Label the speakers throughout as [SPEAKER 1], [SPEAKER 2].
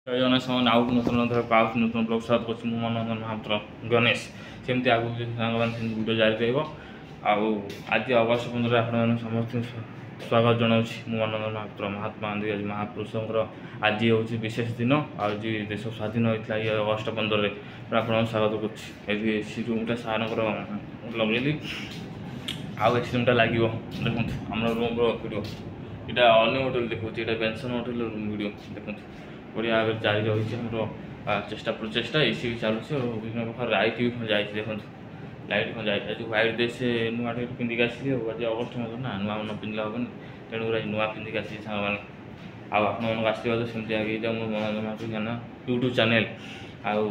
[SPEAKER 1] ଜୟ ଜଗନ୍ନାଥ ସାଙ୍ଗମାନେ ଆଉ ନୂତନ ନୂତନ ବ୍ଲଗ ସ୍ୱାଗତ କରୁଛି ମୁଁ ମନୋରଞ୍ଜନ ମହାପାତ୍ର ଗଣେଶ। ସେମିତି ଆଗକୁ ସାଙ୍ଗମାନେ ସେମିତି ଭିଡ଼ିଓ ଜାରି ରହିବ। ଆଉ ଆଜି ଅଗଷ୍ଟ 15 ଆପଣମାନଙ୍କୁ ସମସ୍ତଙ୍କୁ ସ୍ୱାଗତ ଜଣାଉଛି। ମୁଁ ମନୋରଞ୍ଜନ ମହାପାତ୍ର। ମହାତ୍ମା ଗାନ୍ଧୀ ଆଜି ମହାପୁରୁଷଙ୍କର ଆଜି ହେଉଛି ବିଶେଷ ଦିନ। ଆଉ ଆଜି ଦେଶ ସ୍ୱାଧୀନ ହୋଇଥିଲା ଏଇ ଅଗଷ୍ଟ 15ରେ। ଆପଣଙ୍କୁ ସ୍ୱାଗତ କରୁଛି। ଏଠି ଏସି ରୁମ୍ଟା ସାର୍ଙ୍କର ଲଗେଇଲି, ଆଉ ଏସି ରୁମ୍ଟା ଲାଗିବ। ଦେଖନ୍ତୁ ଆମର ରୁମ୍ର ଭିଡ଼ିଓ ଏଇଟା ଅନ୍ୟ ହୋଟେଲ ଦେଖାଉଛି, ଏଇଟା ବେନସନ୍ ହୋଟେଲ ରୁମ୍ ଭିଡ଼ିଓ ଦେଖନ୍ତୁ। ବଢ଼ିଆ ଭାବରେ ଜାରି ରହିଛି ଆମର ପ୍ରଚେଷ୍ଟା ଏସି ବି ଚାଲୁଛି ଆଉ ବିଭିନ୍ନ ପ୍ରକାର ଲାଇଟ୍ ବି ଯାଇଛି। ଦେଖନ୍ତୁ ଲାଇଟ୍ ଯାଇଛି। ଆଜି ହ୍ୱାଇଟ୍ ଡ୍ରେସ୍ ନୂଆ ଟିକେ ପିନ୍ଧିକି ଆସିଲି। ଆଉ ଆଜି ଅଗଷ୍ଟ ମାସ ନା, ନୂଆ ନ ପିନ୍ଧିଲେ ହେବନି, ତେଣୁକରି ଆଜି ନୂଆ ପିନ୍ଧିକି ଆସିଛି ସାଙ୍ଗମାନେ। ଆଉ ଆପଣମାନଙ୍କ ଆଶୀର୍ବାଦ ସେମିତି ଆଗେଇଯାଉ ମୋ ମନୋରଞ୍ଜନ ମହାପାତ୍ର ୟୁଟ୍ୟୁବ୍ ଚ୍ୟାନେଲ୍। ଆଉ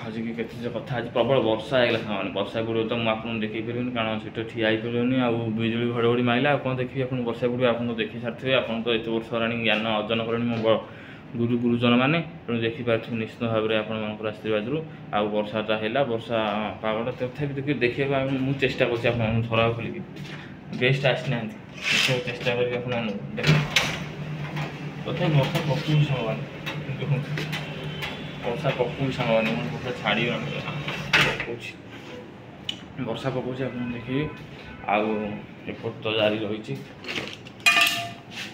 [SPEAKER 1] ଆଜି କେତେ କଥା, ଆଜି ପ୍ରବଳ ବର୍ଷା ହେଇଗଲା ସାଙ୍ଗମାନେ। ବର୍ଷା ପଡ଼ିବ ତ ମୁଁ ଆପଣଙ୍କୁ ଦେଖାଇ ପାରିବିନି, କାରଣ ସେଠି ଠିଆ ହେଇପାରିବନି। ଆଉ ବିଜୁଳି ଘଡ଼ଘଡ଼ି ମାରିଲା, ଆଉ କ'ଣ ଦେଖିବି ଆପଣ? ବର୍ଷା ପଡ଼ିବ, ଆପଣ ତ ଦେଖି ସାରିଥିବେ। ଆପଣ ତ ଏତେ ବର୍ଷ ହେଲାଣି ଜ୍ଞାନ ଅର୍ଜନ କଲେଣି ମୋ ଗୁରୁଜନମାନେ, ତେଣୁ ଦେଖିପାରୁଥିବେ ନିଶ୍ଚିତ ଭାବରେ ଆପଣମାନଙ୍କର ଆଶୀର୍ବାଦରୁ। ଆଉ ବର୍ଷାଟା ହେଲା, ବର୍ଷା ପାଗଟା ତଥାପି ଦେଖିବାକୁ ମୁଁ ଚେଷ୍ଟା କରୁଛି ଆପଣମାନଙ୍କୁ ଝରକା ଖୋଲିକି। ଗେଷ୍ଟ ଆସିନାହାନ୍ତି, ଦେଖିବାକୁ ଚେଷ୍ଟା କରିବି ଆପଣମାନଙ୍କୁ। ତଥାପି ବର୍ଷା ପକଉଛି ସାଙ୍ଗମାନେ, ଦେଖନ୍ତୁ ବର୍ଷା ପକଉଛି ସାଙ୍ଗମାନେ। ମୁଁ ବର୍ଷା ଛାଡ଼ିଗଲାଣି, ପକଉଛି ବର୍ଷା ପକଉଛି, ଆପଣ ଦେଖିବେ। ଆଉ ଏପଟ ତ ଜାରି ରହିଛି,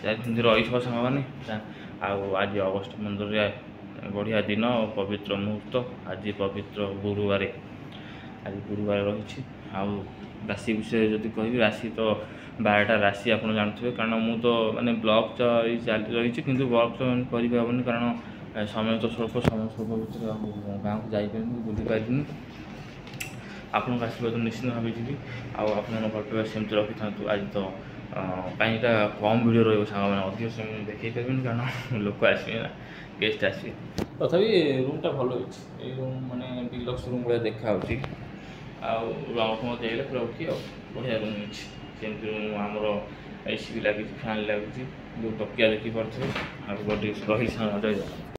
[SPEAKER 1] ସେମିତି ରହିଥିବ ସାଙ୍ଗମାନେ। ଆଉ ଆଜି ଅଗଷ୍ଟ 15ରେ ବଢ଼ିଆ ଦିନ, ପବିତ୍ର ମୁହୂର୍ତ୍ତ। ଆଜି ପବିତ୍ର ଗୁରୁବାର, ଆଜି ଗୁରୁବାର ରହିଛି। ଆଉ ରାଶି ବିଷୟରେ ଯଦି କହିବି, ରାଶି ତ 12ଟା ରାଶି ଆପଣ ଜାଣୁଥିବେ। କାରଣ ମୁଁ ତ ମାନେ ବ୍ଲଗ୍ ତ ଏଇ ଚାଲି ରହିଛି, କିନ୍ତୁ ବ୍ଲଗ୍ ତ କରିବି ହେବନି, କାରଣ ସମୟ ତ ସ୍ୱଳ୍ପ। ସମୟ ସ୍ୱଳ୍ପ ଭିତରେ ଆଉ ଗାଁକୁ ଯାଇପାରିନି, ବୁଲିପାରିନି। ଆପଣଙ୍କ ଆଶୀର୍ବାଦ ନିଶ୍ଚିନ୍ତ ଭାବେ ଯିବି। ଆଉ ଆପଣଙ୍କ ଭଲ ପାଇବା ସେମିତି ରଖିଥାନ୍ତୁ। ଆଜି ତ କାହିଁ ଏଇଟା କମ୍ ଭିଡ଼ିଓ ରହିବ ସାଙ୍ଗମାନେ, ଅଧିକ ସେମିତି ଦେଖାଇ ପାରିବିନି, କାରଣ ଲୋକ ଆସିବେ ନା, ଗେଷ୍ଟ ଆସିବେ। ତଥାପି ରୁମ୍ଟା ଭଲ ହେଇଛି। ଏଇ ରୁମ୍ ମାନେ ଡିଲକ୍ସ ରୁମ୍ ଭଳିଆ ଦେଖାହେଉଛି। ଆଉ ରଙ୍ଗ ଦେଇଗଲେ ପୁରା ଓକେ। ଆଉ ବଢ଼ିଆ ରୁମ୍ ହେଇଛି। ସେମିତି ଆମର ଏସି ବି ଲାଗିଛି, ଫ୍ୟାନ୍ ଲାଗିଛି, ଯେଉଁ ତକିଆ ଦେଖିପାରୁଥିବେ। ଆଉ ଗୋଟେ ରହିଛି ସାଙ୍ଗ